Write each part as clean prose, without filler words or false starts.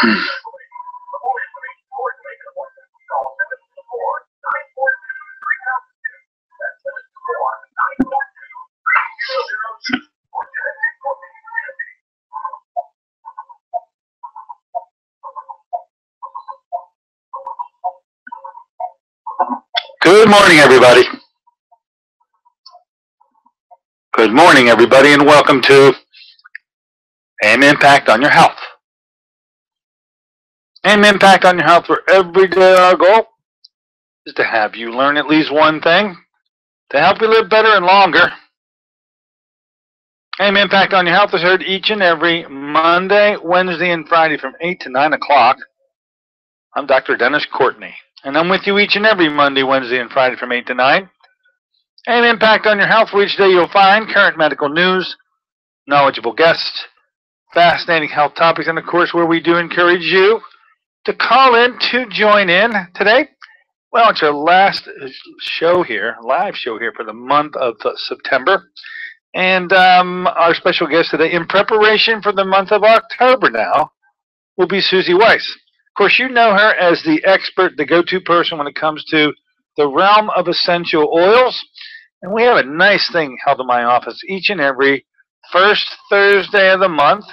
Good morning, everybody. Good morning, everybody, and welcome to AM Impact on Your Health. AM Impact on Your Health, where every day our goal is to have you learn at least one thing to help you live better and longer. AM Impact on Your Health is heard each and every Monday, Wednesday, and Friday from 8 to 9 o'clock. I'm Dr. Dennis Courtney, and I'm with you each and every Monday, Wednesday, and Friday from 8 to 9. AM Impact on Your Health, where each day you'll find current medical news, knowledgeable guests, fascinating health topics, and of course where we do encourage you to call in to join in today. Well, it's our last show here, live show here for the month of September. And our special guest today, in preparation for the month of October now, will be Susie Weiss. Of course, you know her as the expert, the go-to person when it comes to the realm of essential oils. And we have a nice thing held in my office each and every first Thursday of the month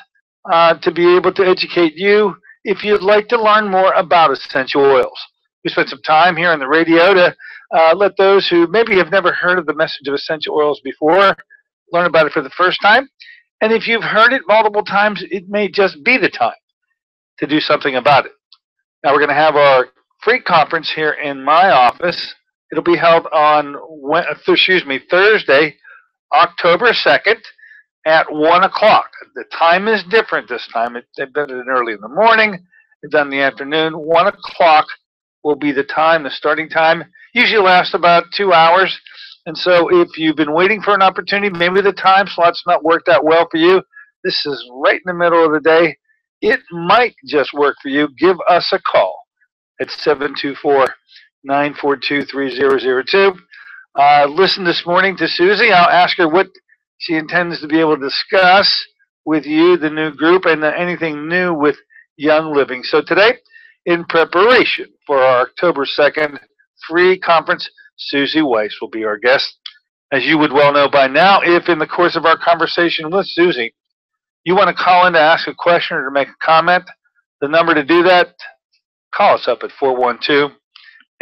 to be able to educate you if you'd like to learn more about essential oils. We spent some time here on the radio to let those who maybe have never heard of the message of essential oils before learn about it for the first time. And if you've heard it multiple times, it may just be the time to do something about it. Now we're going to have our free conference here in my office. It'll be held on Thursday, October 2nd at 1 o'clock. The time is different this time. They've done it early in the morning. They've done the afternoon. 1 o'clock will be the time, the starting time. Usually lasts about 2 hours. And so if you've been waiting for an opportunity, maybe the time slot's not worked out well for you, this is right in the middle of the day. It might just work for you. Give us a call at 724-942-3002. Listen this morning to Susie. I'll ask her what she intends to be able to discuss with you, the new group, and anything new with Young Living. So today, in preparation for our October 2nd free conference, Susie Weiss will be our guest. As you would well know by now, if in the course of our conversation with Susie, you want to call in to ask a question or to make a comment, the number to do that, call us up at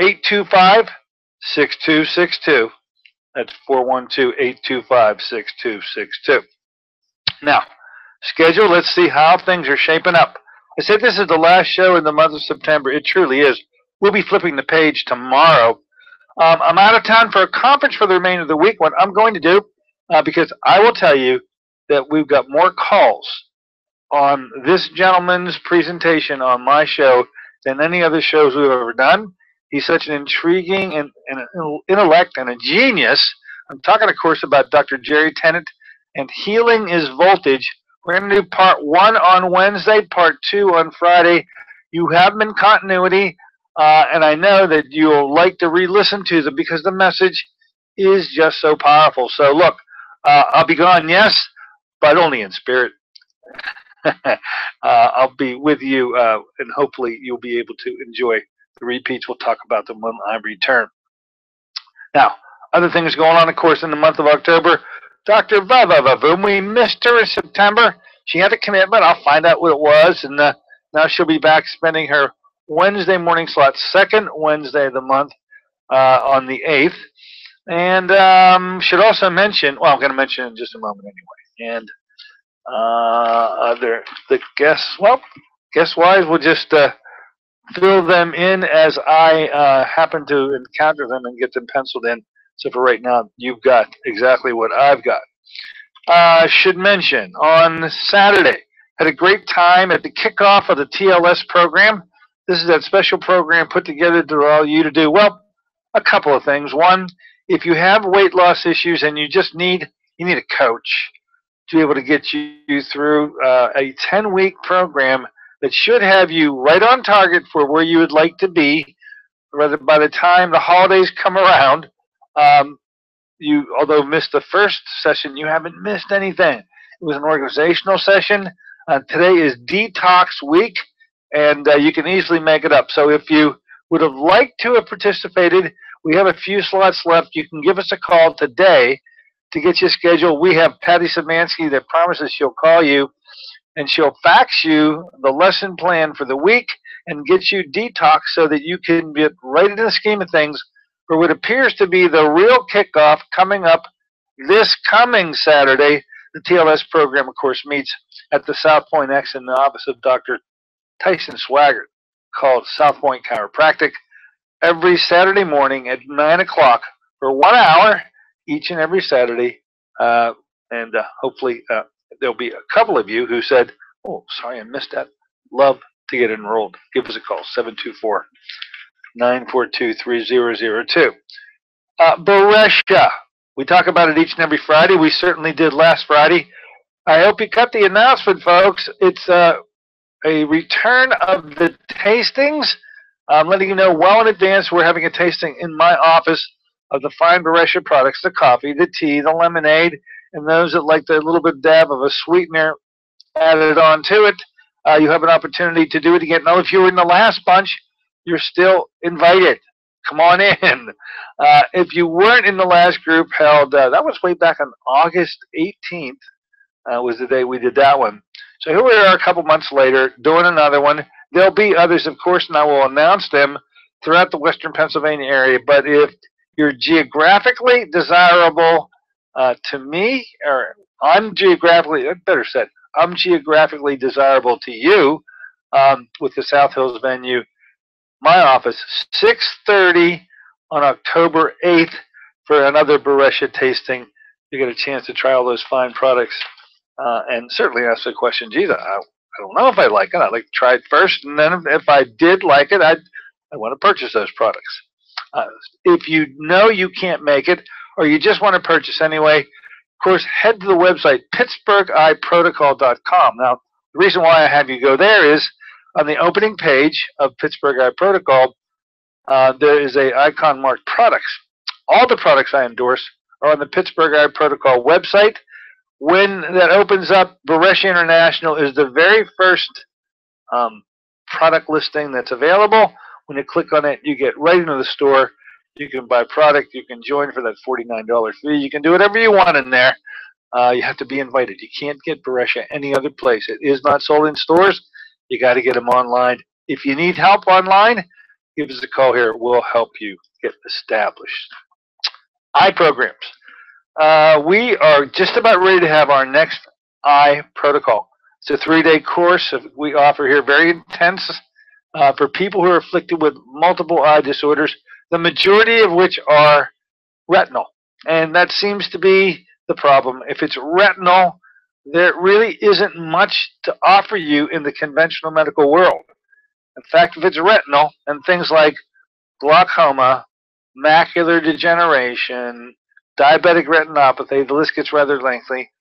412-825-6262. That's 412-825-6262. Now, schedule, let's see how things are shaping up. I said this is the last show in the month of September. It truly is. We'll be flipping the page tomorrow. I'm out of town for a conference for the remainder of the week. What I'm going to do, because I will tell you that we've got more calls on this gentleman's presentation on my show than any other shows we've ever done. He's such an intriguing and an intellect and a genius. I'm talking, of course, about Dr. Jerry Tennant and Healing is Voltage. We're going to do part 1 on Wednesday, part 2 on Friday. You have them in continuity, and I know that you'll like to re-listen to them because the message is just so powerful. So look, I'll be gone, yes, but only in spirit. I'll be with you, and hopefully you'll be able to enjoy the repeats. We'll talk about them when I return. Now, other things going on, of course, in the month of October. Dr. Vavavavum, we missed her in September. She had a commitment. I'll find out what it was, and now she'll be back spending her Wednesday morning slot, second Wednesday of the month, on the 8th. And should also mention, well, I'm going to mention it in just a moment anyway. And the guests, well, guest-wise, we'll just fill them in as I happen to encounter them and get them penciled in. So for right now, you've got exactly what I've got. Should mention, on Saturday, had a great time at the kickoff of the TLS program. This is that special program put together to allow you to do, well, a couple of things. One, if you have weight loss issues and you just need a coach to be able to get you through a 10-week program that should have you right on target for where you would like to be, rather by the time the holidays come around. You, although missed the first session, you haven't missed anything. It was an organizational session. Today is Detox Week. and you can easily make it up. So if you would have liked to have participated, we have a few slots left. You can give us a call today to get you scheduled. We have Patty Szymanski that promises she'll call you, and she'll fax you the lesson plan for the week and get you detox so that you can get right into the scheme of things for what appears to be the real kickoff coming up this coming Saturday. The TLS program, of course, meets at the South Point X in the office of Dr. Tyson Swaggart, called South Point Chiropractic, every Saturday morning at 9 o'clock for 1 hour each and every Saturday. And hopefully there'll be a couple of you who said, oh, sorry, I missed that. Love to get enrolled. Give us a call, 724-942-3002. Beresha. We talk about it each and every Friday. We certainly did last Friday. I hope you cut the announcement, folks. It's a return of the tastings. I'm letting you know well in advance we're having a tasting in my office of the fine Beresha products, the coffee, the tea, the lemonade, and those that like the little bit dab of a sweetener added on to it. You have an opportunity to do it again. Now, if you were in the last bunch, you're still invited. Come on in. If you weren't in the last group held, that was way back on August 18th, was the day we did that one. So here we are a couple months later doing another one. There'll be others, of course, and I will announce them throughout the western Pennsylvania area. But if you're geographically desirable to me, or I'm geographically desirable to you with the South Hills venue, my office, 6:30 on October 8th for another Beresha tasting. You get a chance to try all those fine products and certainly ask the question, geez, I don't know if I like it. I'd like to try it first, and then if I did like it, I want to purchase those products. If you know you can't make it, or you just want to purchase anyway, of course, head to the website, PittsburghEyeProtocol.com. Now, the reason why I have you go there is on the opening page of Pittsburgh Eye Protocol, there is an icon marked products. All the products I endorse are on the Pittsburgh Eye Protocol website. When that opens up, Beresha International is the very first product listing that's available. When you click on it, you get right into the store. You can buy product. You can join for that $49 fee. You can do whatever you want in there. You have to be invited. You can't get Beresha any other place. It is not sold in stores. You got to get them online. If you need help online, give us a call here. We'll help you get established. Eye programs. We are just about ready to have our next eye protocol. It's a 3-day course we offer here, very intense for people who are afflicted with multiple eye disorders, the majority of which are retinal. And that seems to be the problem. If it's retinal, there really isn't much to offer you in the conventional medical world. In fact, if it's retinal and things like glaucoma, macular degeneration, diabetic retinopathy, the list gets rather lengthy,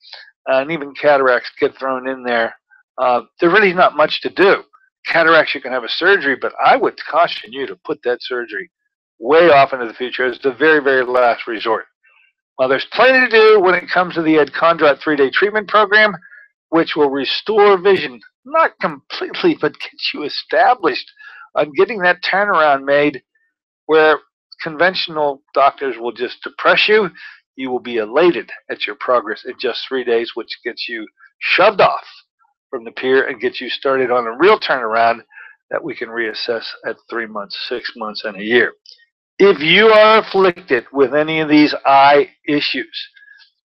and even cataracts get thrown in there. There really is not much to do. Cataracts, you can have a surgery, but I would caution you to put that surgery way off into the future as the very, very last resort. Well, there's plenty to do when it comes to the Ed Condrat 3-day treatment program, which will restore vision, not completely, but get you established on getting that turnaround made where conventional doctors will just depress you. You will be elated at your progress in just 3 days, which gets you shoved off from the pier and gets you started on a real turnaround that we can reassess at 3 months, 6 months, and a year. If you are afflicted with any of these eye issues,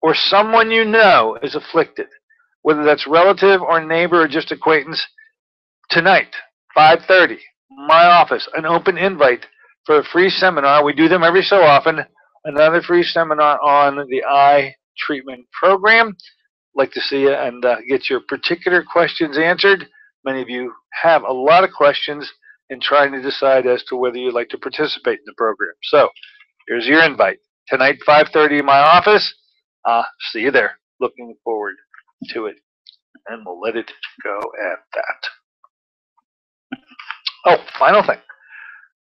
or someone you know is afflicted, whether that's relative or neighbor or just acquaintance, tonight, 5:30, my office, an open invite for a free seminar. We do them every so often. Another free seminar on the eye treatment program. Like to see you and get your particular questions answered. Many of you have a lot of questions in trying to decide as to whether you'd like to participate in the program. So here's your invite. Tonight, 5:30 in my office. See you there. Looking forward to it. And we'll let it go at that. Oh, final thing.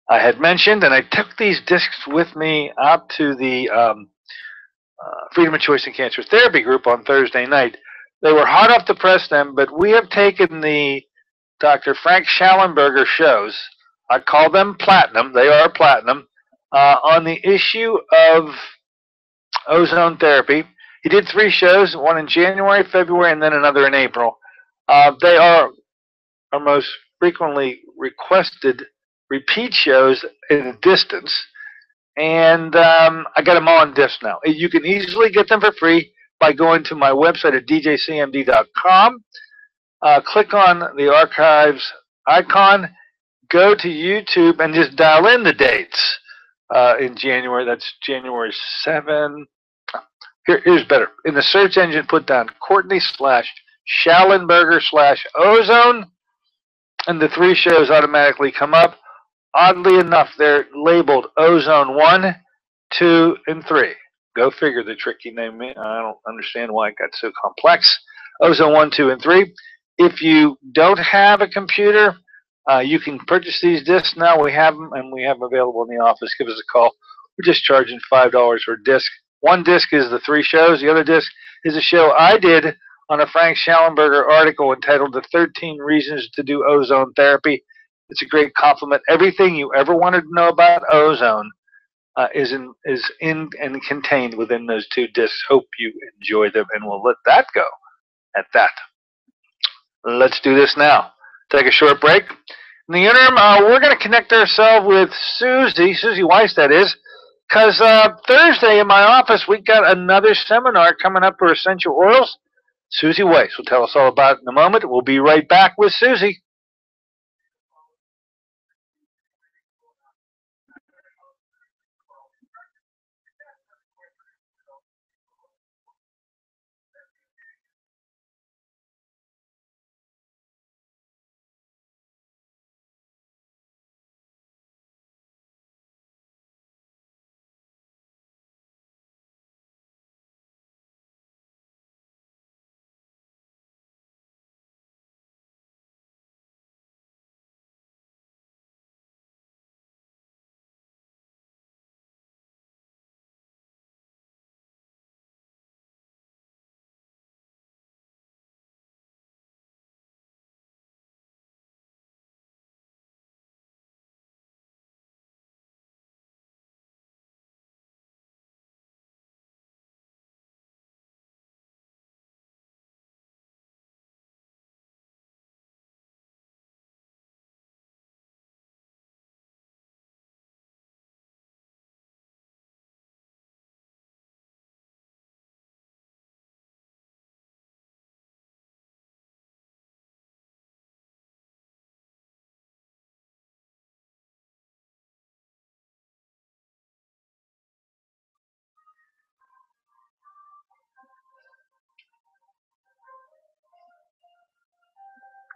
I had mentioned, and I took these discs with me out to the Freedom of Choice in Cancer Therapy group on Thursday night. They were hot off the press then, but we have taken the Dr. Frank Schallenberger shows. I call them platinum. They are platinum on the issue of ozone therapy. He did 3 shows, one in January, February, and then another in April. They are our most frequently requested repeat shows in a distance. And I got them all on disc now. You can easily get them for free by going to my website at djcmd.com. Click on the archives icon, go to YouTube, and just dial in the dates in January. That's January 7. Here's better. In the search engine, put down Courtney/Schallenberger/ozone, and the 3 shows automatically come up. Oddly enough, they're labeled Ozone 1, 2, and 3. Go figure, the tricky name. I don't understand why it got so complex. Ozone 1, 2, and 3. If you don't have a computer, you can purchase these discs now. We have them, and we have them available in the office. Give us a call. We're just charging $5 for a disc. One disc is the 3 shows. The other disc is a show I did on a Frank Schallenberger article entitled The 13 Reasons to Do Ozone Therapy. It's a great compliment. Everything you ever wanted to know about ozone is in and contained within those 2 discs. Hope you enjoy them, and we'll let that go at that. Let's do this now. Take a short break. In the interim, we're going to connect ourselves with Susie Weiss, that is, because Thursday in my office we got another seminar coming up for essential oils. Susie Weiss will tell us all about it in a moment. We'll be right back with Susie.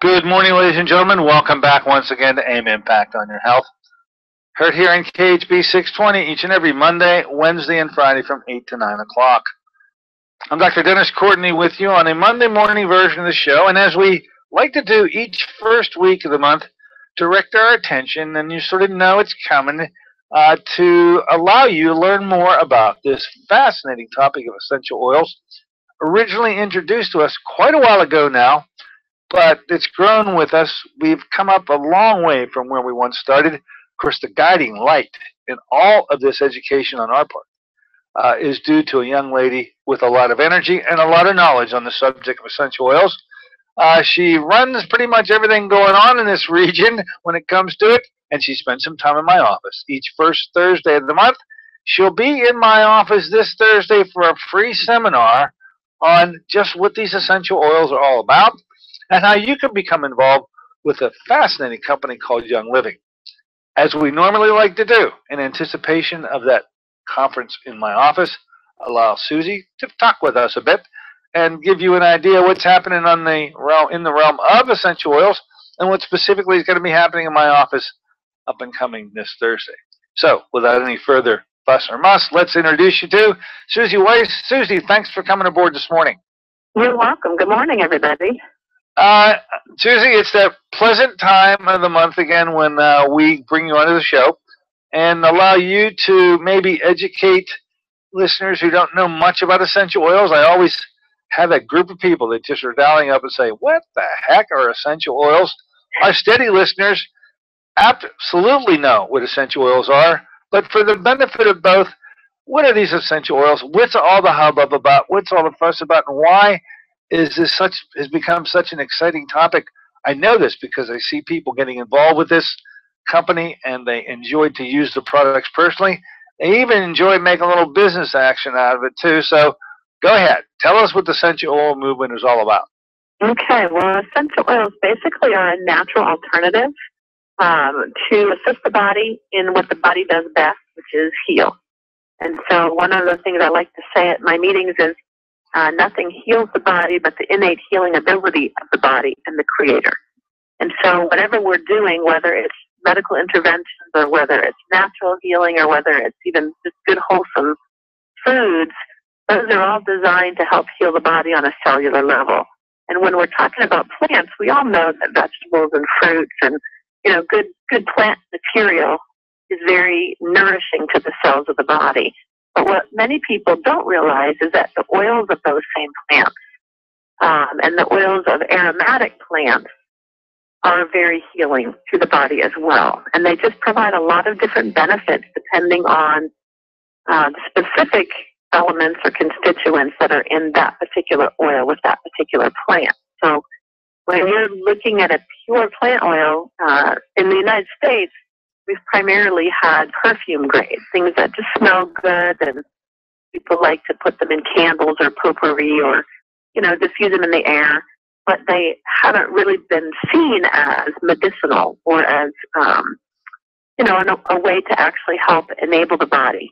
Good morning, ladies and gentlemen. Welcome back once again to AIM Impact on Your Health. Heard here in KHB 620 each and every Monday, Wednesday, and Friday from 8 to 9 o'clock. I'm Dr. Dennis Courtney with you on a Monday morning version of the show. And as we like to do each first week of the month, direct our attention, and you sort of know it's coming, to allow you to learn more about this fascinating topic of essential oils. Originally introduced to us quite a while ago now, but it's grown with us. We've come up a long way from where we once started. Of course, the guiding light in all of this education on our part is due to a young lady with a lot of energy and a lot of knowledge on the subject of essential oils. She runs pretty much everything going on in this region when it comes to it, and she spends some time in my office. Each first Thursday of the month, she'll be in my office this Thursday for a free seminar on just what these essential oils are all about, and how you can become involved with a fascinating company called Young Living. As we normally like to do, in anticipation of that conference in my office, allow Susie to talk with us a bit and give you an idea of what's happening in the realm of essential oils and what specifically is going to be happening in my office up and coming this Thursday. So, without any further fuss or muss, let's introduce you to Susie Weiss. Susie, thanks for coming aboard this morning. You're welcome. Good morning, everybody. Susie, it's that pleasant time of the month again when we bring you onto the show and allow you to maybe educate listeners who don't know much about essential oils. I always have that group of people that just are dialing up and say, what the heck are essential oils? Our steady listeners absolutely know what essential oils are, but for the benefit of both, what are these essential oils? What's all the hubbub about? What's all the fuss about? And why is this has become such an exciting topic? I know this because I see people getting involved with this company and they enjoy to use the products personally. They even enjoy making a little business action out of it too. So go ahead. Tell us what the essential oil movement is all about. Okay, well, essential oils basically are a natural alternative to assist the body in what the body does best, which is heal. And so one of the things I like to say at my meetings is nothing heals the body but the innate healing ability of the body and the creator. And so whatever we're doing, whether it's medical interventions or whether it's natural healing or whether it's even just good wholesome foods, those are all designed to help heal the body on a cellular level. And when we're talking about plants, we all know that vegetables and fruits and good plant material is very nourishing to the cells of the body. But what many people don't realize is that the oils of those same plants and the oils of aromatic plants are very healing to the body as well. And they just provide a lot of different benefits depending on the specific elements or constituents that are in that particular oil with that particular plant. So when you're looking at a pure plant oil, in the United States, we've primarily had perfume grade, things that just smell good, and people like to put them in candles or potpourri or, diffuse them in the air, but they haven't really been seen as medicinal or as, a way to actually help enable the body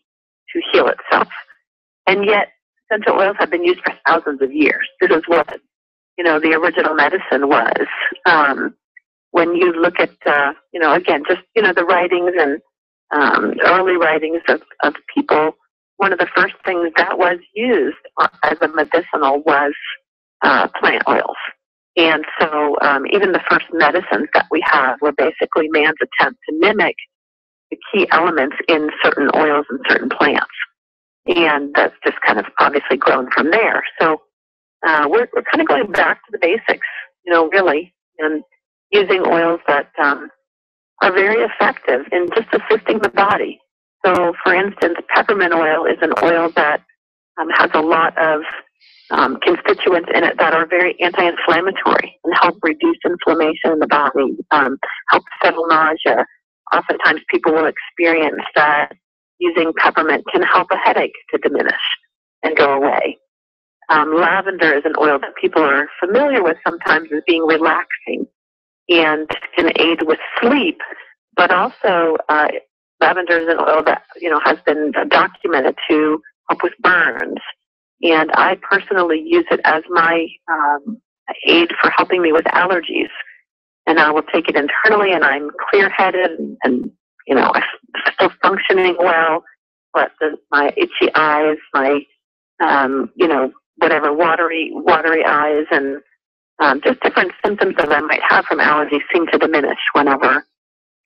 to heal itself. And yet, essential oils have been used for thousands of years. This is what, the original medicine was. When you look at, again, just, the writings and early writings of people, one of the first things that was used as a medicinal was plant oils. And so even the first medicines that we have were basically man's attempt to mimic the key elements in certain oils and certain plants. And that's just kind of obviously grown from there. So we're kind of going back to the basics, really, and using oils that are very effective in just assisting the body. So, for instance, peppermint oil is an oil that has a lot of constituents in it that are very anti-inflammatory and help reduce inflammation in the body, help settle nausea. Oftentimes people will experience that using peppermint can help a headache to diminish and go away. Lavender is an oil that people are familiar with sometimes as being relaxing and can aid with sleep, but also lavender is an oil that has been documented to help with burns. And I personally use it as my aid for helping me with allergies. And I will take it internally, and I'm clear-headed, and I'm still functioning well. But my itchy eyes, my whatever watery eyes, and just different symptoms that I might have from allergies seem to diminish whenever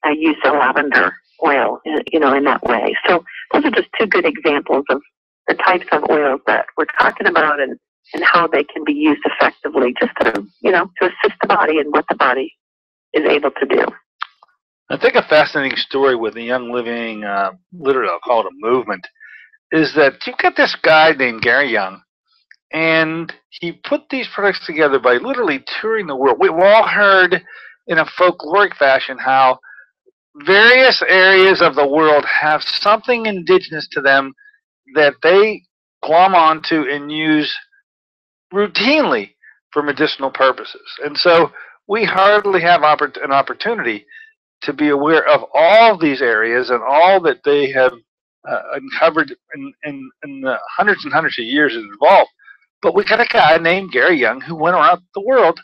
I use the lavender oil, in that way. So those are just two good examples of the types of oils that we're talking about and how they can be used effectively just to, to assist the body and what the body is able to do. I think a fascinating story with the Young Living, literally I'll call it a movement, is that you've got this guy named Gary Young, and he put these products together by literally touring the world. We've all heard in a folkloric fashion how various areas of the world have something indigenous to them that they glom onto and use routinely for medicinal purposes. And so we hardly have an opportunity to be aware of all these areas and all that they have uncovered in the hundreds and hundreds of years involved. But we got a guy named Gary Young who went around the world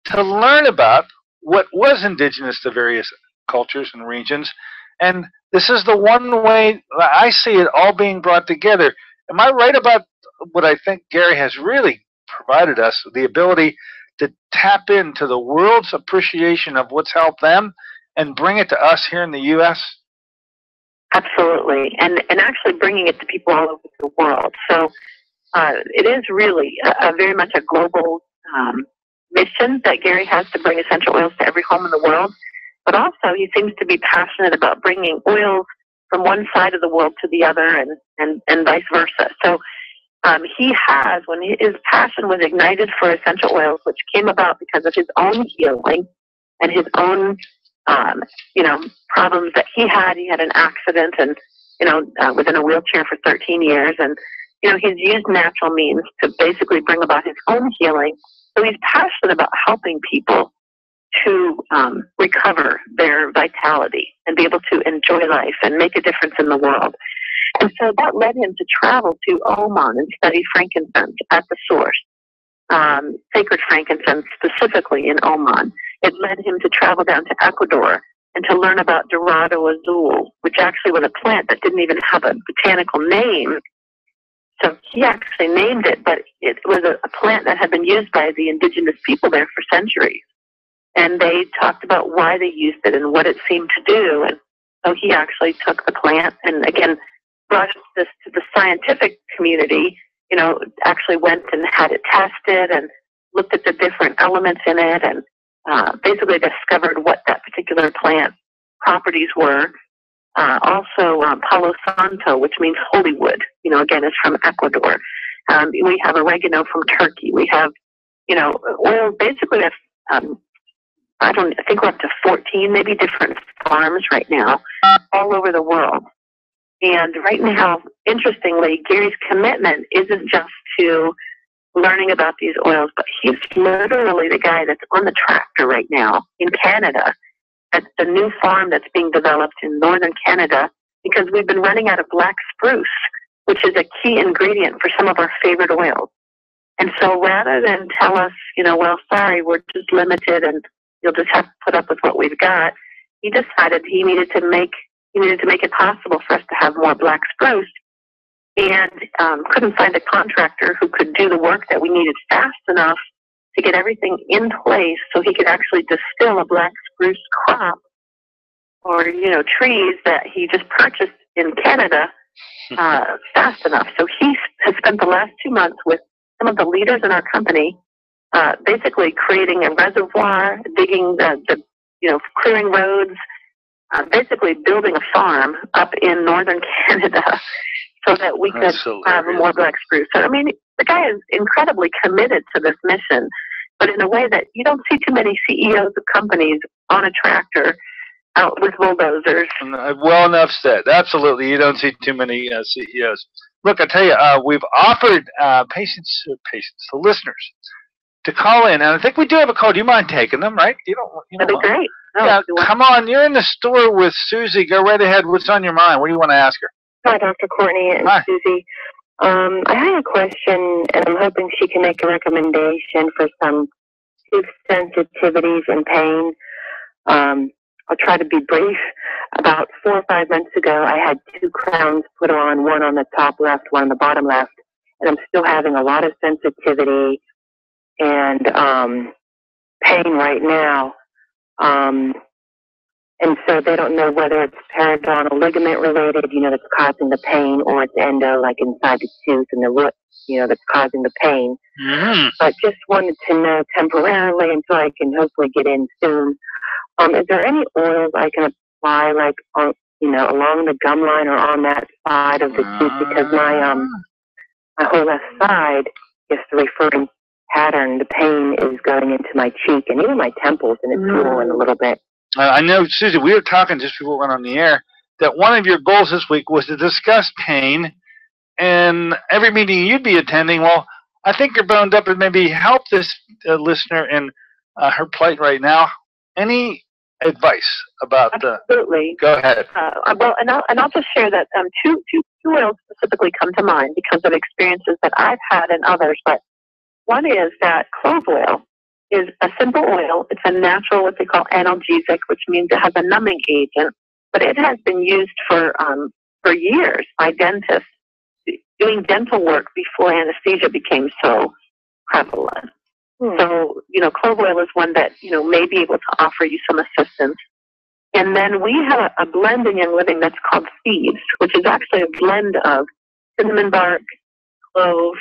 to learn about what was indigenous to various cultures and regions. And this is the one way I see it all being brought together. Am I right about what I think Gary has really provided us, the ability to tap into the world's appreciation of what's helped them and bring it to us here in the U.S.? Absolutely, and actually bringing it to people all over the world. So it is really very much a global mission that Gary has to bring essential oils to every home in the world, but also he seems to be passionate about bringing oils from one side of the world to the other and vice versa. So he has, when his passion was ignited for essential oils, which came about because of his own healing and his own, problems that he had an accident and, was in a wheelchair for 13 years. And, he's used natural means to basically bring about his own healing. So he's passionate about helping people to recover their vitality and be able to enjoy life and make a difference in the world. And so that led him to travel to Oman and study frankincense at the source, sacred frankincense specifically in Oman. It led him to travel down to Ecuador and to learn about Dorado Azul, which actually was a plant that didn't even have a botanical name. So he actually named it, but it was a plant that had been used by the indigenous people there for centuries. And they talked about why they used it and what it seemed to do. And so he actually took the plant and, again, brought this to the scientific community, actually went and had it tested and looked at the different elements in it and basically discovered what that particular plant properties were. Also, Palo Santo, which means holy wood, again, is from Ecuador. We have oregano from Turkey. We have, oil, basically, I think we're up to 14 maybe different farms right now all over the world. And right now, interestingly, Gary's commitment isn't just to learning about these oils, but he's literally the guy that's on the tractor right now in Canada at the new farm that's being developed in northern Canada because we've been running out of black spruce, which is a key ingredient for some of our favorite oils. And so rather than tell us, well, sorry, we're just limited and you'll just have to put up with what we've got, he decided he needed to make it possible for us to have more black spruce and couldn't find a contractor who could do the work that we needed fast enough to get everything in place so he could actually distill a black spruce crop or, trees that he just purchased in Canada fast enough. So he has spent the last 2 months with some of the leaders in our company basically creating a reservoir, digging clearing roads, basically building a farm up in northern Canada so that we could have more black spruce. So, the guy is incredibly committed to this mission, but in a way that you don't see too many CEOs of companies on a tractor out with bulldozers. Well enough said. Absolutely. You don't see too many CEOs. Look, I tell you, we've offered patients, the listeners, to call in, and I think we do have a call. Do you mind taking them, right? That'd be great. Yeah, come on. You're in the store with Susie. Go right ahead. What's on your mind? What do you want to ask her? Hi, Dr. Courtney and Hi. Susie. I had a question, and I'm hoping she can make a recommendation for some tooth sensitivities and pain. I'll try to be brief. About 4 or 5 months ago, I had 2 crowns put on, one on the top left, one on the bottom left, and I'm still having a lot of sensitivity and pain right now. And so they don't know whether it's periodontal ligament related, that's causing the pain, or it's endo, like inside the tooth and the root, that's causing the pain. Mm-hmm. But just wanted to know temporarily until I can hopefully get in soon. Is there any oils I can apply, like on, along the gum line or on that side of the tooth? Because my whole left side, just the referring pattern, the pain is going into my cheek and even my temples, and it's swollen a little bit. I know, Susie, we were talking just before we went on the air that one of your goals this week was to discuss pain, and every meeting you'd be attending, well, I think you're boned up and maybe help this listener in her plight right now. Any advice about Absolutely. Go ahead. Well, and I'll just share that two oils specifically come to mind because of experiences that I've had and others. But one is that clove oil is a simple oil. It's a natural, what they call analgesic, which means it has a numbing agent. But it has been used for years by dentists doing dental work before anesthesia became so prevalent. So, clove oil is one that, may be able to offer you some assistance. And then we have a blend in Young Living that's called Seeds, which is actually a blend of cinnamon bark, clove,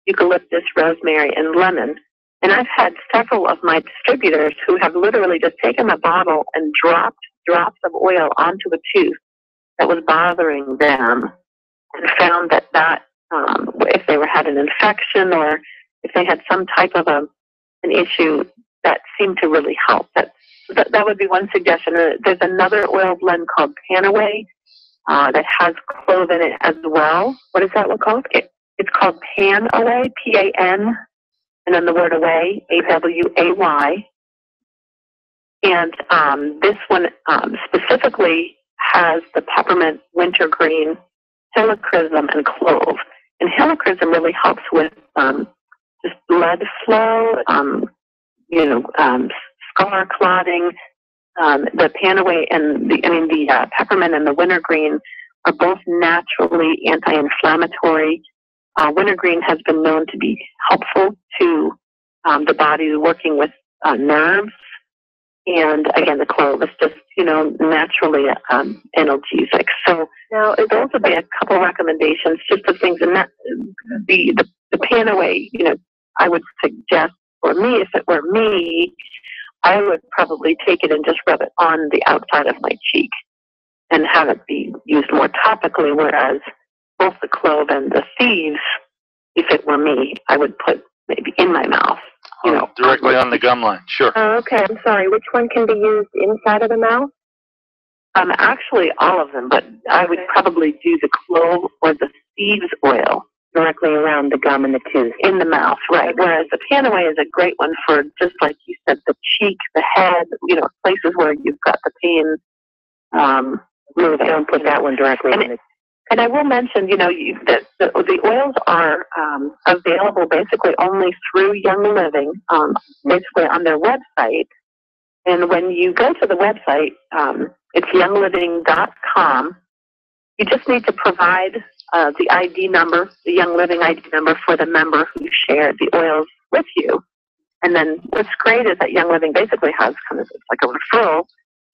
eucalyptus, rosemary, and lemon. And I've had several of my distributors who have literally just taken a bottle and dropped drops of oil onto a tooth that was bothering them, and found that if they had an infection or if they had some type of an issue, that seemed to really help. That would be one suggestion. There's another oil blend called Panaway that has clove in it as well. What is that one called? It's called Panaway, P-A-N, and then the word away, A-W-A-Y. And this one specifically has the peppermint, wintergreen, helichrysum, and clove. And helichrysum really helps with just blood flow, scar clotting. The Panaway and the peppermint and the wintergreen are both naturally anti-inflammatory. Wintergreen has been known to be helpful to the body working with nerves. And again, the clove is just, naturally analgesic. So now those would be a couple recommendations just of things. And that the Panaway, I would suggest for me, if it were me, I would probably take it and just rub it on the outside of my cheek and have it be used more topically, whereas both the clove and the thieves, if it were me, I would put maybe in my mouth. Directly on the gum line, sure. Oh, okay, I'm sorry. Which one can be used inside of the mouth? Actually, all of them, but I would probably do the clove or the thieves oil directly around the gum and the tooth. In the mouth, right. Whereas the Panaway is a great one for, just like you said, the cheek, the head, places where you've got the pain moving. Don't put that one directly in the. And I will mention, that the oils are available basically only through Young Living, basically on their website. And when you go to the website, it's youngliving.com. You just need to provide the ID number, the Young Living ID number for the member who shared the oils with you. And then what's great is that Young Living basically has it's like a referral.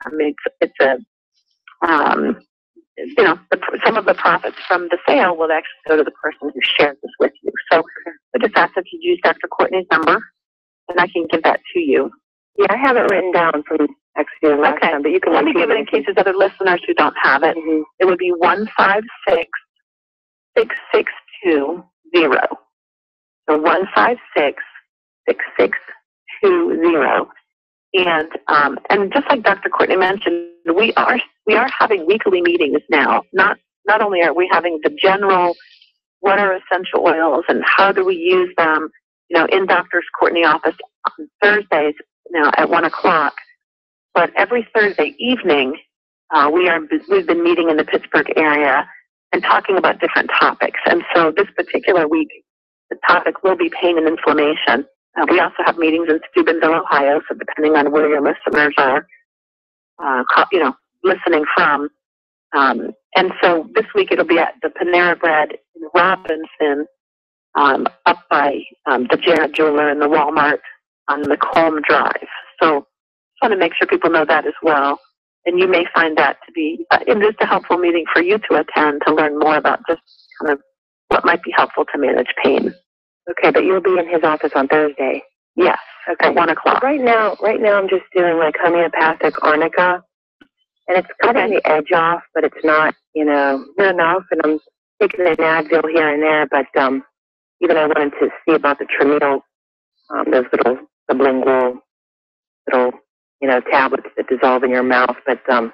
I mean, it's a some of the profits from the sale will actually go to the person who shared this with you. So I just ask if you use Dr. Courtney's number, and I can give that to you. Yeah, I have it written down from actually last time, but you can let me give it in case there's other listeners who don't have it. Mm-hmm. It would be 156-6620. So 156-6620. And just like Dr. Courtney mentioned, we are having weekly meetings now. Not only are we having the general, what are essential oils and how do we use them, in Dr. Courtney's office on Thursdays at 1:00, but every Thursday evening we've been meeting in the Pittsburgh area and talking about different topics. And so this particular week, the topic will be pain and inflammation. We also have meetings in Steubenville, Ohio, so depending on where your listeners are, listening from. And so this week it'll be at the Panera Bread in Robinson, up by the Jared Jeweler and the Walmart on Macomb Drive. So just want to make sure people know that as well. And you may find that to be just a helpful meeting for you to attend to learn more about just kind of what might be helpful to manage pain. Okay, but you'll be in his office on Thursday. Yes, okay. At 1:00. Right now I'm just doing like homeopathic arnica, and it's cutting the edge off, but it's not, good enough. And I'm taking an Advil here and there, but even I wanted to see about the Trameal, those little sublingual little, tablets that dissolve in your mouth. But I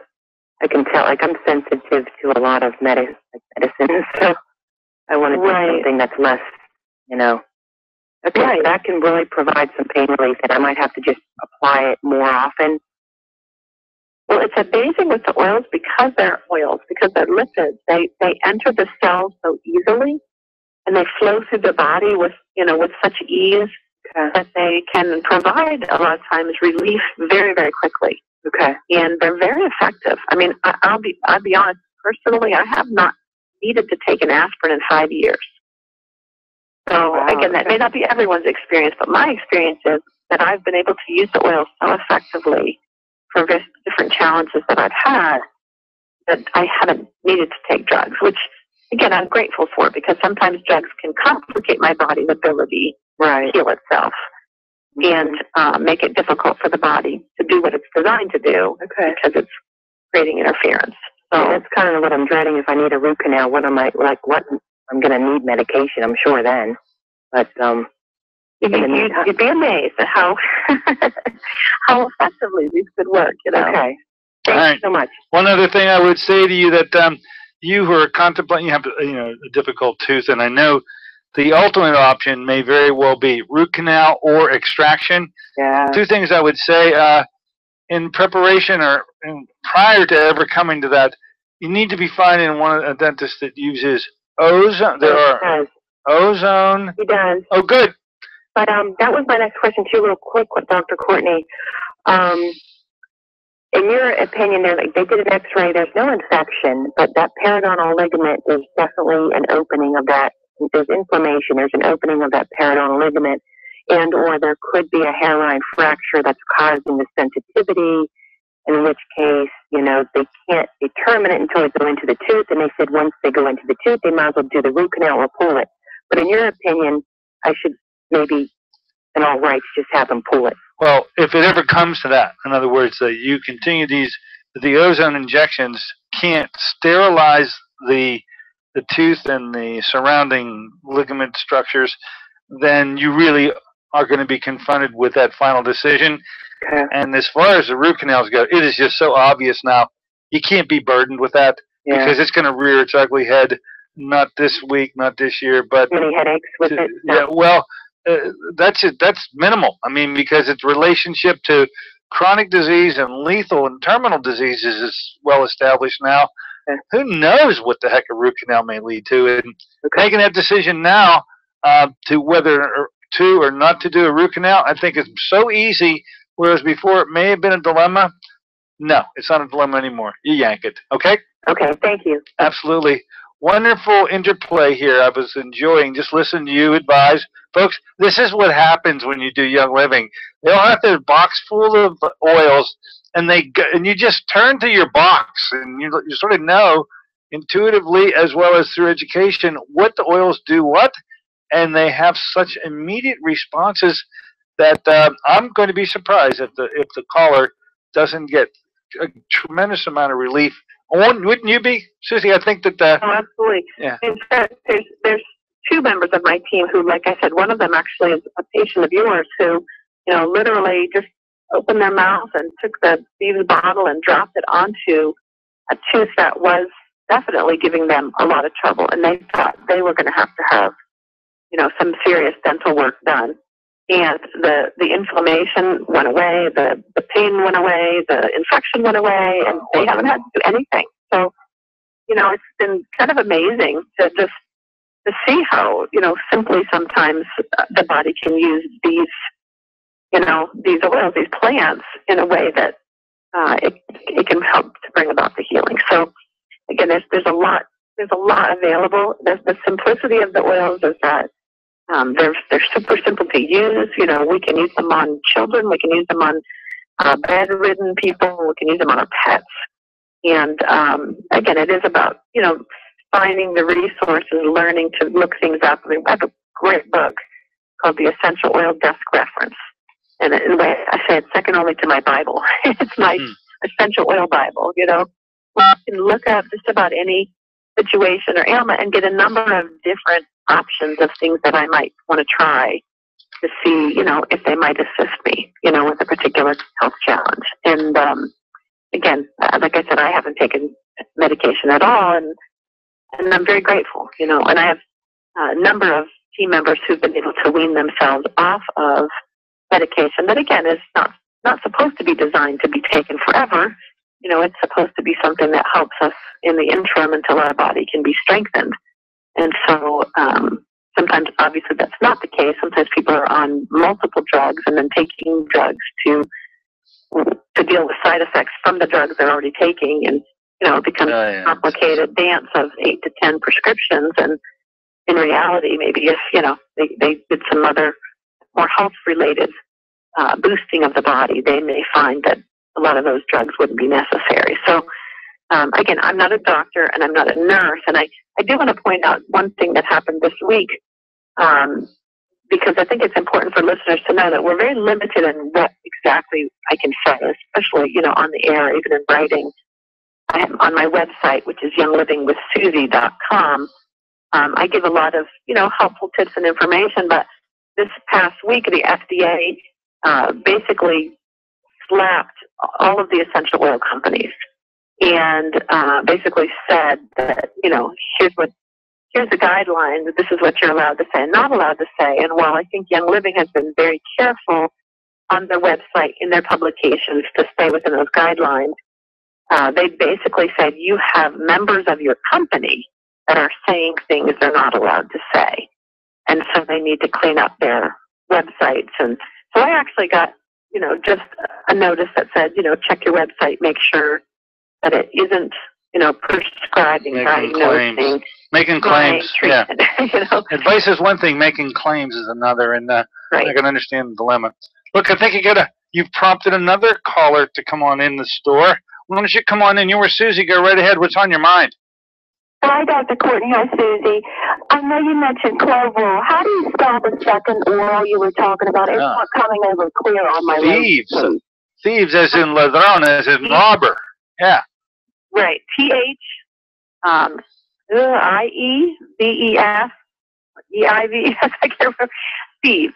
can tell, I'm sensitive to a lot of medicine, so I want to do something that's less. Okay, that can really provide some pain relief, and I might have to just apply it more often. Well, it's amazing with the oils because they're lipids. They enter the cells so easily, and they flow through the body with such ease that they can provide a lot of times relief very, very quickly. Okay, and they're very effective. I mean, I'll be honest. Personally, I have not needed to take an aspirin in 5 years. So again, that may not be everyone's experience, but my experience is that I've been able to use the oil so effectively for different challenges that I've had that I haven't needed to take drugs, which, again, I'm grateful for because sometimes drugs can complicate my body's ability to heal itself. and make it difficult for the body to do what it's designed to do because it's creating interference. So that's kind of what I'm dreading. If I need a root canal, what am I, like, what, I'm going to need medication, I'm sure then. But, you'd be amazed at how, how effectively these could work, you know. Okay. Thank you so much. One other thing I would say to you that you who are contemplating, you have a difficult tooth, and I know the ultimate option may very well be root canal or extraction. Yeah. Two things I would say in preparation or prior to ever coming to that, you need to be finding a dentist that uses ozone. There are ozone. He does. Oh, good. But that was my next question too, real quick, with Dr. Courtney. In your opinion, they did an X-ray. There's no infection, but that periodontal ligament is definitely an opening of that. There's inflammation. There's an opening of that periodontal ligament, and or there could be a hairline fracture that's causing the sensitivity. In which case, they can't determine it until they go into the tooth. And they said once they go into the tooth, they might as well do the root canal or pull it. But in your opinion, I should maybe, in all rights, just have them pull it. Well, if it ever comes to that, in other words, you continue the ozone injections can't sterilize the tooth and the surrounding ligament structures, then you really are going to be confronted with that final decision. Okay. And as far as the root canals go, it is just so obvious now. You can't be burdened with that because it's going to rear its ugly head. Not this week, not this year, but many headaches with it. Yeah, well, that's it. That's minimal. I mean, because its relationship to chronic disease and lethal and terminal diseases is well established now. Who knows what the heck a root canal may lead to? And making that decision now to whether to or not to do a root canal, I think is so easy. Whereas before it may have been a dilemma. No, it's not a dilemma anymore. You yank it. Okay? Okay, thank you. Absolutely. Wonderful interplay here. I was enjoying just listening to you advise. Folks, this is what happens when you do Young Living. They all have their box full of oils, and you just turn to your box, and you sort of know intuitively as well as through education what the oils do what, and they have such immediate responses that I'm going to be surprised if the caller doesn't get a tremendous amount of relief. Wouldn't you be, Susie? I think that. Oh, absolutely. Yeah. In fact, there's two members of my team who, like I said, one of them actually is a patient of yours who, literally just opened their mouth and took the Beavis bottle and dropped it onto a tooth that was definitely giving them a lot of trouble, and they thought they were going to have some serious dental work done. And the inflammation went away, the pain went away, the infection went away, and they haven't had to do anything. So, it's been kind of amazing to see how, simply sometimes the body can use these oils, these plants, in a way that it can help to bring about the healing. So, again, there's a lot available. The simplicity of the oils is that they're super simple to use. We can use them on children. We can use them on bedridden people. We can use them on our pets. And again, it is about finding the resources, learning to look things up. I have a great book called The Essential Oil Desk Reference, and in a way, I say it's second only to my Bible. It's my essential oil Bible. You can look up just about any situation or ailment and get a number of different options of things that I might want to try to see, if they might assist me, with a particular health challenge. And again, like I said, I haven't taken medication at all, and I'm very grateful, and I have a number of team members who've been able to wean themselves off of medication that, again, is not supposed to be designed to be taken forever. It's supposed to be something that helps us in the interim until our body can be strengthened. And so sometimes, obviously, that's not the case. Sometimes people are on multiple drugs and then taking drugs to deal with side effects from the drugs they're already taking. And, it becomes a complicated dance of 8 to 10 prescriptions. And in reality, maybe if, they did some other more health-related boosting of the body, they may find that a lot of those drugs wouldn't be necessary. So, again, I'm not a doctor and I'm not a nurse, and I do want to point out one thing that happened this week. because I think it's important for listeners to know that we're very limited in what exactly I can say, especially, on the air, even in writing. I am on my website, which is younglivingwithsusie.com. I give a lot of, helpful tips and information, but this past week, the FDA basically slapped all of the essential oil companies and basically said that, here's the guidelines, this is what you're allowed to say and not allowed to say. And while I think Young Living has been very careful on their website, in their publications, to stay within those guidelines, they basically said you have members of your company that are saying things they're not allowed to say. And so they need to clean up their websites. And so I actually got, just a notice that said, check your website, make sure that it isn't, prescribing, diagnosing. Making claims, yeah. Advice is one thing, making claims is another, and right. I can understand the dilemma. Look, I think you've prompted another caller to come on in the store. Why don't you come on in? You were Susie. Go right ahead. What's on your mind? Hi, Dr. Courtney. Hi, Susie. I know you mentioned clove wool. How do you spell the second oil you were talking about? It's not coming over clear on my Thieves. Thieves as in ladrón, as in robber. Yeah. Right. THIEVES, EIVES, I can't remember. Thieves.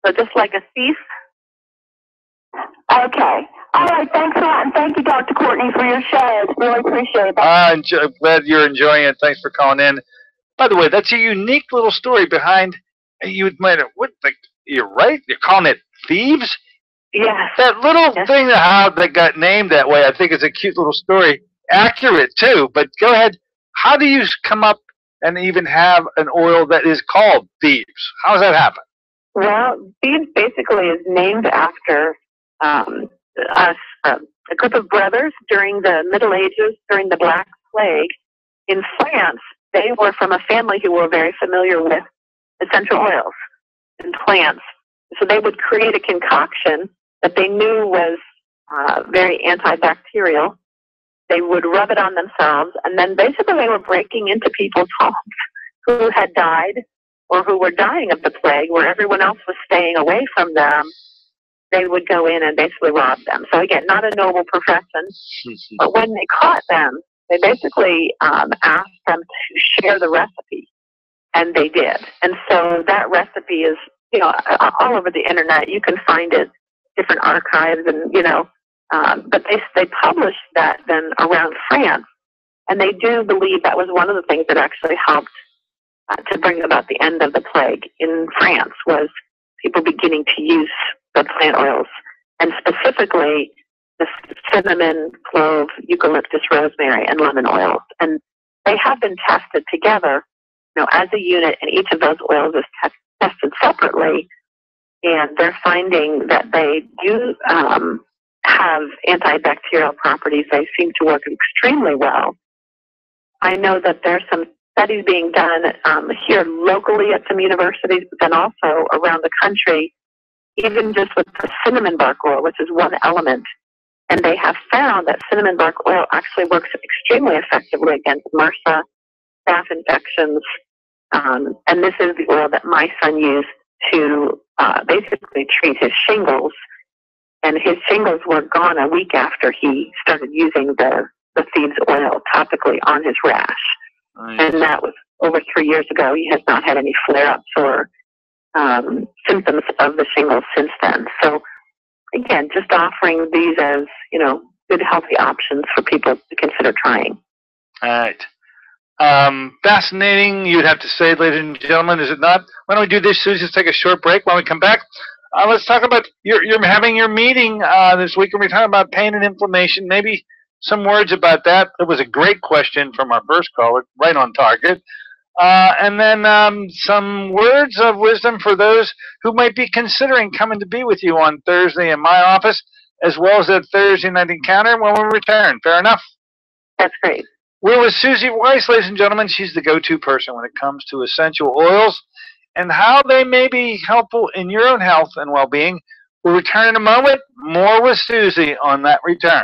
So just like a thief. Okay. All right. Thanks a lot. And thank you, Dr. Courtney, for your show. Really appreciate it. I'm glad you're enjoying it. Thanks for calling in. By the way, that's a unique little story behind, you're right? You're calling it thieves? Yes. That little thing that got named that way, I think is a cute little story. Accurate, too. But go ahead. How do you come up and even have an oil that is called thieves? How does that happen? Well, thieves basically is named after a group of brothers during the Middle Ages, during the Black Plague in France. They were from a family who were very familiar with essential oils and plants. So they would create a concoction that they knew was very antibacterial. They would rub it on themselves, and then basically they were breaking into people's homes who had died or who were dying of the plague, where everyone else was staying away from them. They would go in and basically rob them. So again, not a noble profession, but when they caught them, they basically asked them to share the recipe, and they did. And so that recipe is, all over the internet. You can find it, different archives, and but they published that then around France, and they do believe that was one of the things that actually helped to bring about the end of the plague in France, was people beginning to use the plant oils, and specifically the cinnamon, clove, eucalyptus, rosemary, and lemon oils. And they have been tested together, as a unit, and each of those oils is tested separately, and they're finding that they do have antibacterial properties. They seem to work extremely well. I know that there's some studies being done here locally at some universities, but then also around the country, even just with the cinnamon bark oil, which is one element. And they have found that cinnamon bark oil actually works extremely effectively against MRSA, staph infections. And this is the oil that my son used to basically treat his shingles. And his shingles were gone a week after he started using the thieves oil topically on his rash. Nice. And that was over 3 years ago. He has not had any flare-ups or symptoms of the shingles since then. So again, just offering these as, good healthy options for people to consider trying. All right. Fascinating, you'd have to say, ladies and gentlemen, is it not? Why don't we do this, Susie? Let's take a short break. When we come back, let's talk about you're having your meeting this week, and we're talking about pain and inflammation. Maybe some words about that. It was a great question from our first caller, right on target. And then some words of wisdom for those who might be considering coming to be with you on Thursday in my office, as well as that Thursday night encounter when we return. Fair enough? That's great. We're with Susie Weiss, ladies and gentlemen. She's the go-to person when it comes to essential oils and how they may be helpful in your own health and well-being. We'll return in a moment. More with Susie on that return.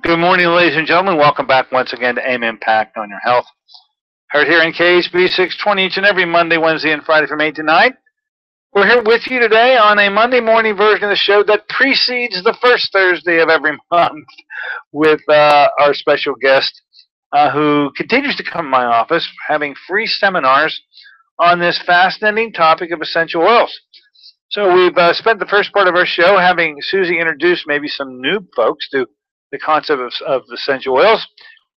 Good morning, ladies and gentlemen. Welcome back once again to AIM Impact on Your Health. Heard here in KSB 620 each and every Monday, Wednesday, and Friday from 8 to 9. We're here with you today on a Monday morning version of the show that precedes the first Thursday of every month with our special guest who continues to come to my office having free seminars on this fascinating topic of essential oils. So we've spent the first part of our show having Susie introduce maybe some new folks to the concept of essential oils.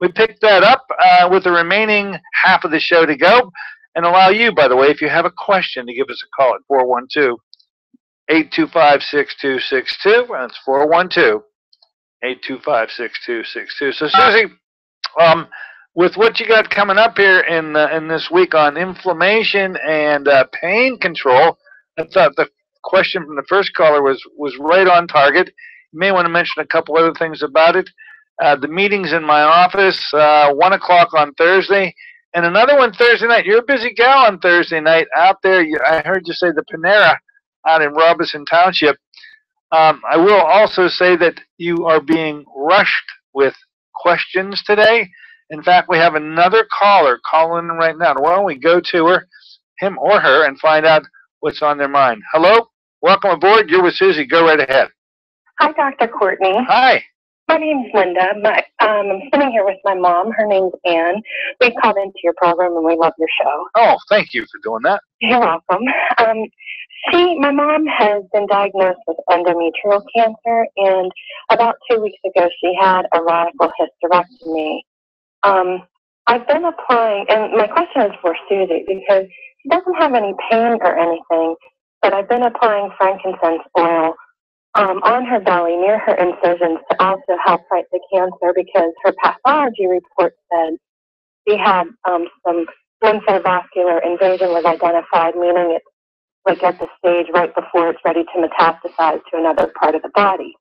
We picked that up with the remaining half of the show to go and allow you, by the way, if you have a question, to give us a call at 412-825-6262. That's 412-825-6262. So Susie, with what you got coming up here in this week on inflammation and pain control, I thought the question from the first caller was right on target. You may want to mention a couple other things about it. The meeting's in my office, 1 o'clock on Thursday, and another one Thursday night. You're a busy gal on Thursday night out there. I heard you say the Panera out in Robinson Township. I will also say that you are being rushed with questions today. In fact, we have another caller calling in right now. Why don't we go to him or her, and find out what's on their mind. Hello? Welcome aboard. You're with Susie. Go right ahead. Hi, Dr. Courtney. Hi. My name's Linda. I'm sitting here with my mom. Her name's Ann. We called into your program and we love your show. Oh, thank you for doing that. You're welcome. My mom has been diagnosed with endometrial cancer, and about 2 weeks ago she had a radical hysterectomy. I've been applying, and my question is for Susie because she doesn't have any pain or anything, but I've been applying frankincense oil on her belly near her incisions to also help fight the cancer because her pathology report said she had some lymphovascular invasion was identified, meaning it's like at the stage right before it's ready to metastasize to another part of the body.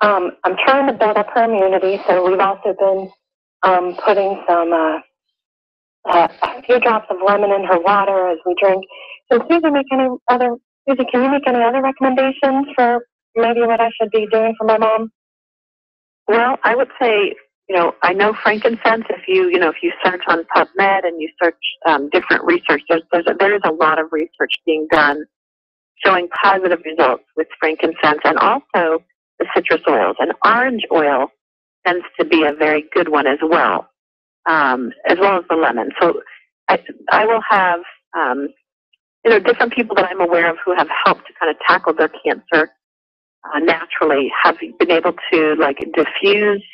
I'm trying to build up her immunity, so we've also been putting some a few drops of lemon in her water as we drink. So Susie, can you make any other recommendations for maybe what I should be doing for my mom? Well, I would say, I know frankincense. If you search on PubMed and you search different research, there is a lot of research being done showing positive results with frankincense and also the citrus oils. And orange oil tends to be a very good one as well as the lemon. So I will have, different people that I'm aware of who have helped to kind of tackle their cancer naturally have been able to diffuse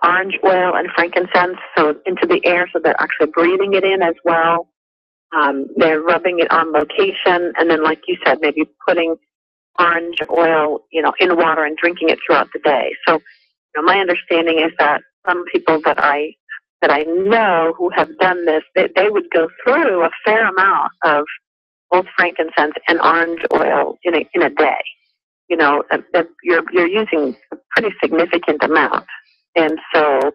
orange oil and frankincense into the air, so they're actually breathing it in as well. They're rubbing it on location, and then, like you said, maybe putting orange oil, in water and drinking it throughout the day. So, my understanding is that some people that I know who have done this, they would go through a fair amount of both frankincense and orange oil in a day. You're using a pretty significant amount. And so,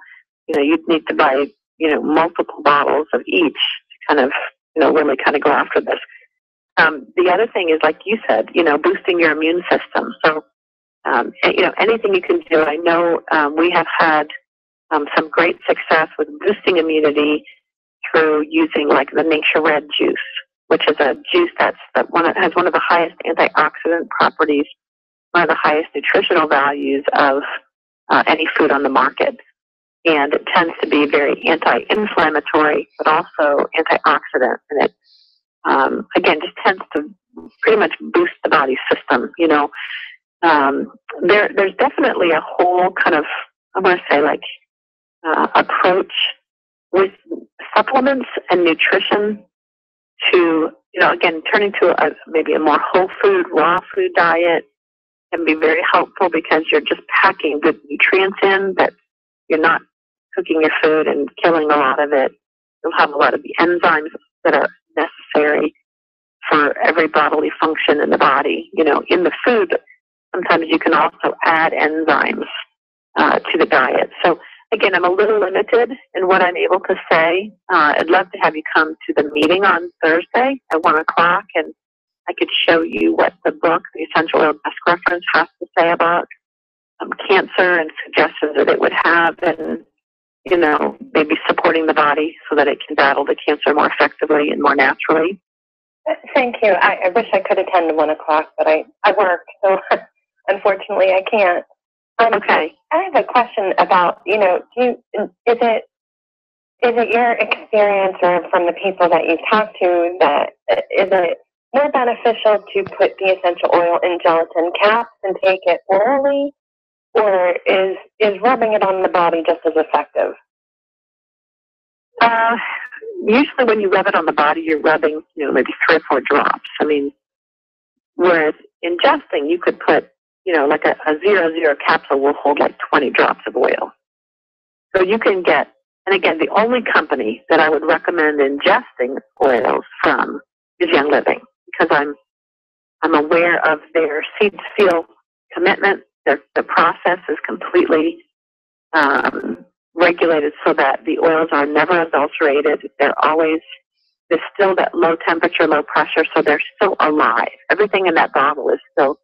you'd need to buy, multiple bottles of each to kind of, really kind of go after this. The other thing is, like you said, boosting your immune system. So, anything you can do. I know we have had some great success with boosting immunity through using the Nature Red juice, which is a juice that has one of the highest antioxidant properties, one of the highest nutritional values of any food on the market. And it tends to be very anti-inflammatory, but also antioxidant. And it, again, just tends to pretty much boost the body system, There's definitely a whole kind of, I want to say, approach with supplements and nutrition to, again, turning to maybe a more whole food, raw food diet can be very helpful because you're just packing good nutrients in, that you're not cooking your food and killing a lot of it. You'll have a lot of the enzymes that are necessary for every bodily function in the body. In the food, sometimes you can also add enzymes to the diet. So again, I'm a little limited in what I'm able to say. I'd love to have you come to the meeting on Thursday at 1 o'clock, and I could show you what the book, The Essential Oil Desk Reference, has to say about cancer and suggestions that it would have, and maybe supporting the body so that it can battle the cancer more effectively and more naturally. Thank you. I wish I could attend the 1 o'clock, but I work, so unfortunately I can't. Okay. I have a question about, is it your experience or from the people that you talk to that is it more beneficial to put the essential oil in gelatin caps and take it orally, or is rubbing it on the body just as effective? Usually when you rub it on the body, you're rubbing, maybe 3 or 4 drops. I mean, whereas ingesting, you could put, like a 0.0 capsule will hold like 20 drops of oil. So you can get, and again, the only company that I would recommend ingesting oils from is Young Living, because I'm aware of their seed to seal commitment. The process is completely regulated so that the oils are never adulterated. They're always distilled at low temperature, low pressure, so they're still alive. Everything in that bottle is still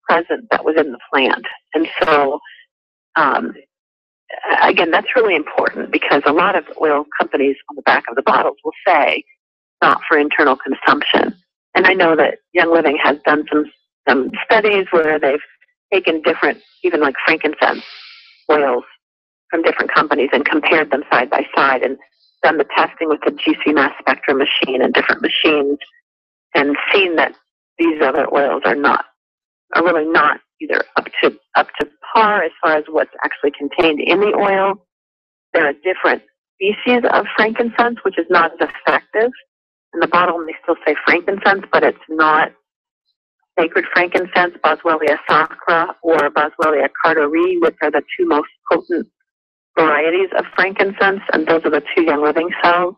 present that was in the plant. And so, again, that's really important, because a lot of oil companies on the back of the bottles will say not for internal consumption. And I know that Young Living has done some studies where they've taken different, even like frankincense oils from different companies and compared them side by side and done the testing with the GC mass spectrum machine and different machines, and seen that these other oils are really not either up to par as far as what's actually contained in the oil. There are different species of frankincense, which is not as effective. And the bottle may still say frankincense, but it's not sacred frankincense, Boswellia sacra or Boswellia cardorii, which are the 2 most potent varieties of frankincense, and those are the 2 Young Living cells.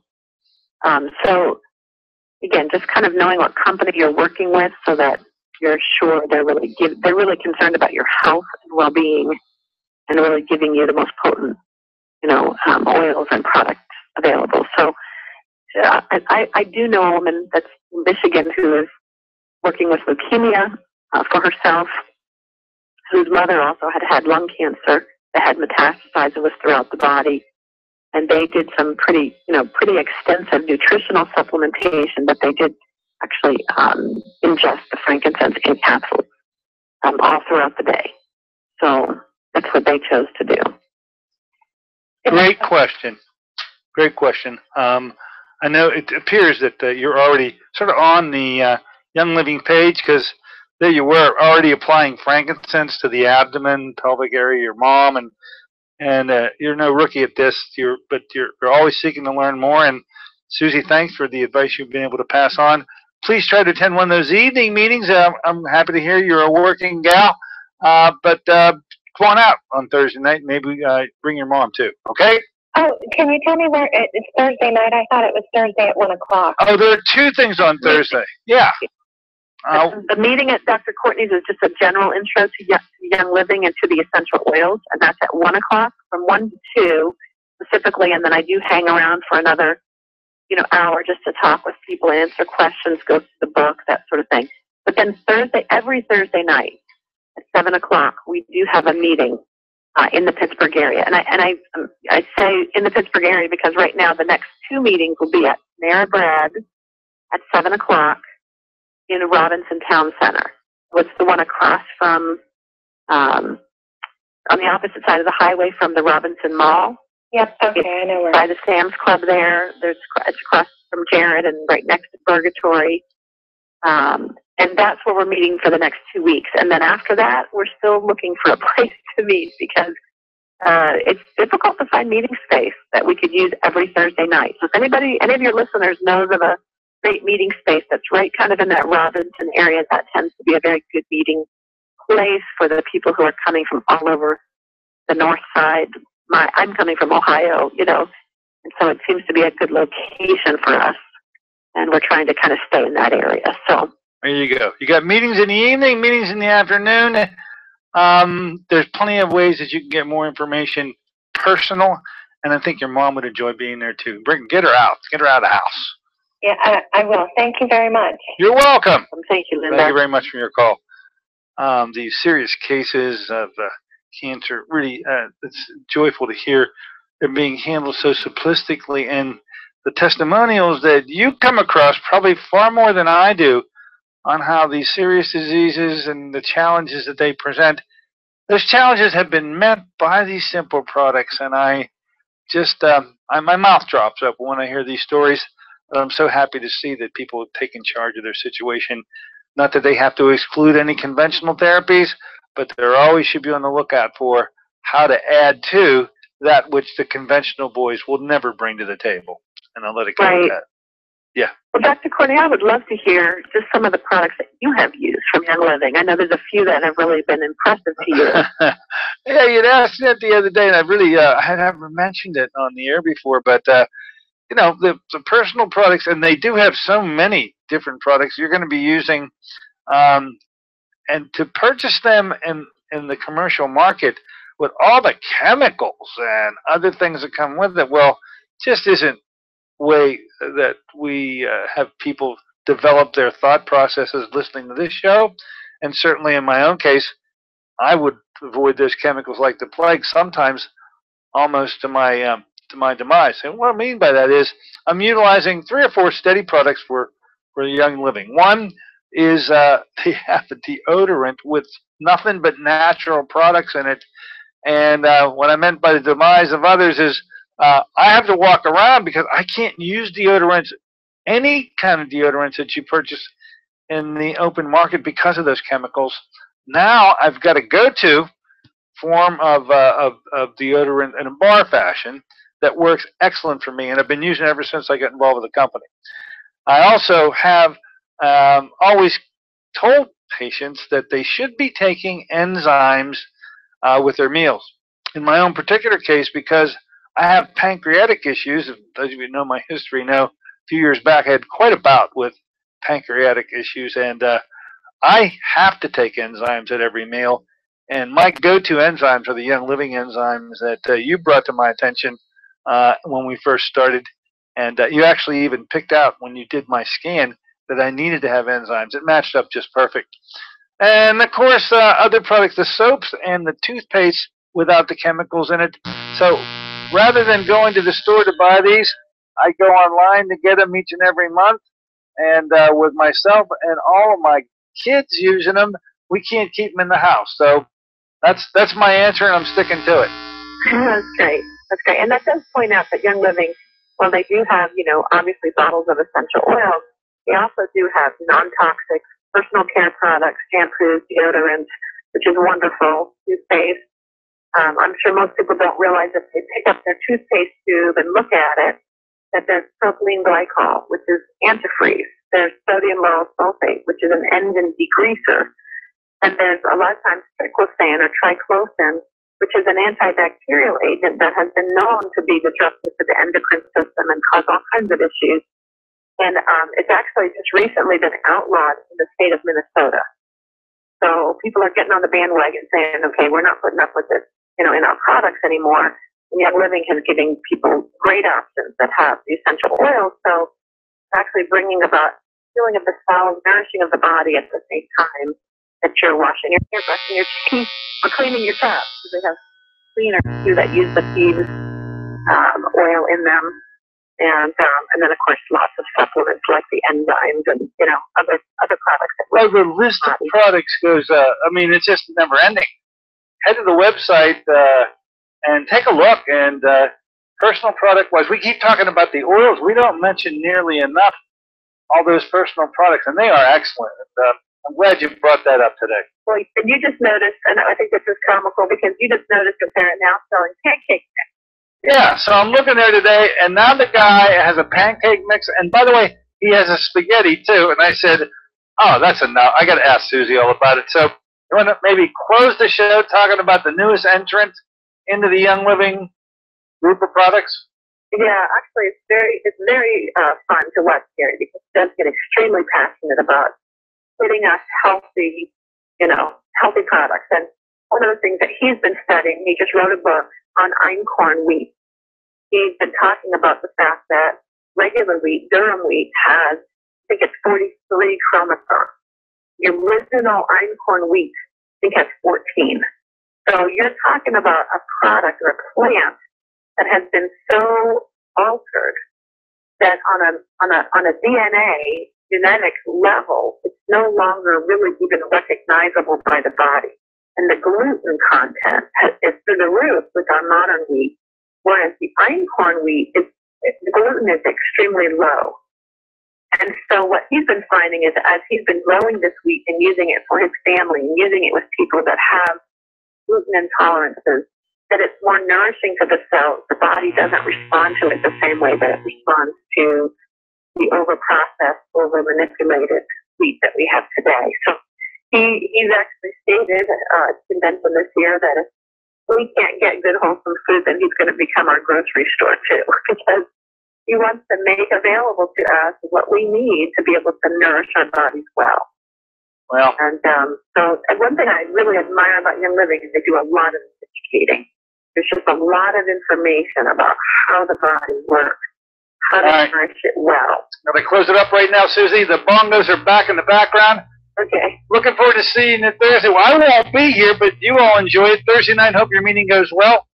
So again, just kind of knowing what company you're working with so that you're sure they're really concerned about your health and well-being, and really giving you the most potent, oils and products available. So I do know a woman that's in Michigan who is working with leukemia for herself, whose mother also had lung cancer that had metastasized and was throughout the body. And they did some pretty extensive nutritional supplementation, but they did actually ingest the frankincense in capsules all throughout the day. So that's what they chose to do. Great question. Great question. I know it appears that you're already sort of on the Young Living page, because there you were already applying frankincense to the abdomen, pelvic area of your mom, and you're no rookie at this. But you're always seeking to learn more. And Susie, thanks for the advice you've been able to pass on. Please try to attend one of those evening meetings. I'm happy to hear you're a working gal, but come on out on Thursday night. Maybe bring your mom too. Okay? Oh, can you tell me where it's Thursday night? I thought it was Thursday at 1 o'clock. Oh, there are 2 things on Thursday. Yeah. The meeting at Dr. Courtney's is just a general intro to Young Living and to the essential oils, and that's at 1 o'clock from 1 to 2 specifically, and then I do hang around for another hour just to talk with people, answer questions, go through the book, that sort of thing. But then every Thursday night at 7 o'clock, we do have a meeting in the Pittsburgh area. And I say in the Pittsburgh area because right now the next 2 meetings will be at Panera Bread at 7 o'clock in Robinson Town Center. It's the one across from, on the opposite side of the highway from the Robinson Mall. Yep, okay, I know where. By the Sam's Club there. It's across from Jared and right next to Purgatory. And that's where we're meeting for the next 2 weeks. And then after that, we're still looking for a place to meet because it's difficult to find meeting space that we could use every Thursday night. So if any of your listeners knows of a great meeting space that's right kind of in that Robinson area, that tends to be a very good meeting place for the people who are coming from all over the north side. I'm coming from Ohio, and so it seems to be a good location for us. And we're trying to kind of stay in that area. So there you go. You got meetings in the evening, meetings in the afternoon. There's plenty of ways that you can get more information personal, and I think your mom would enjoy being there too. Get her out. Get her out of the house. Yeah, I will. Thank you very much. You're welcome. Thank you, Linda. Thank you very much for your call. These serious cases of cancer. Really, it's joyful to hear it being handled so simplistically, and the testimonials that you come across probably far more than I do on how these serious diseases and the challenges that they present, those challenges have been met by these simple products. And I just, my mouth drops up when I hear these stories. I'm so happy to see that people take in charge of their situation. Not that they have to exclude any conventional therapies, but they always should be on the lookout for how to add to that which the conventional boys will never bring to the table. And I'll let it go at that. Yeah. Well, Dr. Courtney, I would love to hear just some of the products that you have used from Young Living. I know there's a few that have really been impressive to you. Yeah, you'd asked that the other day, and I really I haven't mentioned it on the air before, but you know, the personal products, and they do have so many different products you're going to be using, and to purchase them in the commercial market with all the chemicals and other things that come with it, well, just isn't way that we have people develop their thought processes listening to this show. And certainly in my own case, I would avoid those chemicals like the plague, sometimes almost to my demise. And what I mean by that is I'm utilizing 3 or 4 steady products for Young Living. One is they have a deodorant with nothing but natural products in it. And what I meant by the demise of others is I have to walk around because I can't use deodorants, any kind of deodorants that you purchase in the open market because of those chemicals. Now I've got a go-to form of deodorant in a bar fashion that works excellent for me, and I've been using it ever since I got involved with the company. I also have always told patients that they should be taking enzymes with their meals. In my own particular case, because I have pancreatic issues, if those of you know my history know, a few years back I had quite a bout with pancreatic issues, and I have to take enzymes at every meal. And my go-to enzymes are the Young Living enzymes that you brought to my attention when we first started. And you actually even picked out when you did my scan that I needed to have enzymes. It matched up just perfect. And of course, other products, the soaps and the toothpaste without the chemicals in it. So rather than going to the store to buy these, I go online to get them each and every month. And with myself and all of my kids using them, we can't keep them in the house. So that's my answer, and I'm sticking to it. That's great. That's great. And that does point out that Young Living, while they do have, you know, obviously bottles of essential oils, they also do have non-toxic personal care products, shampoos, deodorants, which is wonderful, toothpaste. I'm sure most people don't realize if they pick up their toothpaste tube and look at it, that there's propylene glycol, which is antifreeze. There's sodium lauryl sulfate, which is an enzyme degreaser. And there's a lot of times triclosan or triclosan, which is an antibacterial agent that has been known to be disruptive to the endocrine system and cause all kinds of issues. And it's actually just recently been outlawed in the state of Minnesota. So people are getting on the bandwagon saying, okay, we're not putting up with this, you know, in our products anymore. And Young Living is giving people great options that have the essential oils. So it's actually bringing about healing of the cells, nourishing of the body at the same time that you're washing your hair, brushing your teeth, or cleaning your tap. Because they have cleaners too that use the thieves oil in them. And then, of course, lots of supplements like the enzymes and, you know, other products. Well, the list of products goes, I mean, it's just never ending. Head to the website and take a look. And personal product-wise, we keep talking about the oils. We don't mention nearly enough all those personal products, and they are excellent. And, I'm glad you brought that up today. Well, and you just noticed, and I think this is comical, because you just noticed that they're now selling pancake mix. Yeah, so I'm looking there today, and now the guy has a pancake mix, and by the way, he has a spaghetti too. And I said, oh, that's enough. I got to ask Susie all about it. So you want to maybe close the show talking about the newest entrant into the Young Living group of products? Yeah, actually, it's very fun to watch Gary, because he does get extremely passionate about getting us healthy, you know, healthy products. And one of the things that he's been studying, he just wrote a book on einkorn wheat. He's been talking about the fact that regular wheat, durum wheat, has, I think it's 43 chromosomes. The original einkorn wheat, I think, has 14. So you're talking about a product or a plant that has been so altered that on a DNA genetic level, it's no longer really even recognizable by the body. And the gluten content is through the roof with our modern wheat, whereas the einkorn wheat, the gluten is extremely low. And so what he's been finding is as he's been growing this wheat and using it for his family and using it with people that have gluten intolerances, that it's more nourishing to the cells. The body doesn't respond to it the same way that it responds to the over-processed, over-manipulated wheat that we have today. So he's actually stated, it's been mentioned this year, that if we can't get good wholesome food, then he's going to become our grocery store too, because he wants to make available to us what we need to be able to nourish our bodies well. Well, and so one thing I really admire about Young Living is they do a lot of educating. There's just a lot of information about how the body works, how to nourish it well. Now they close it up right now, Susie. The bongos are back in the background. Okay. Looking forward to seeing you Thursday. Well, I won't be here, but you all enjoy it. Thursday night, hope your meeting goes well.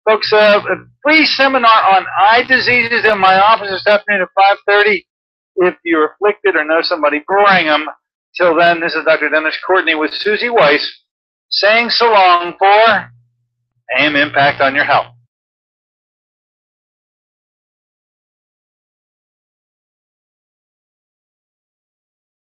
Folks, a free seminar on eye diseases in my office this afternoon at 5:30. If you're afflicted or know somebody, bring them. Till then, this is Dr. Dennis Courtney with Susie Weiss saying so long for AM Impact on Your Health.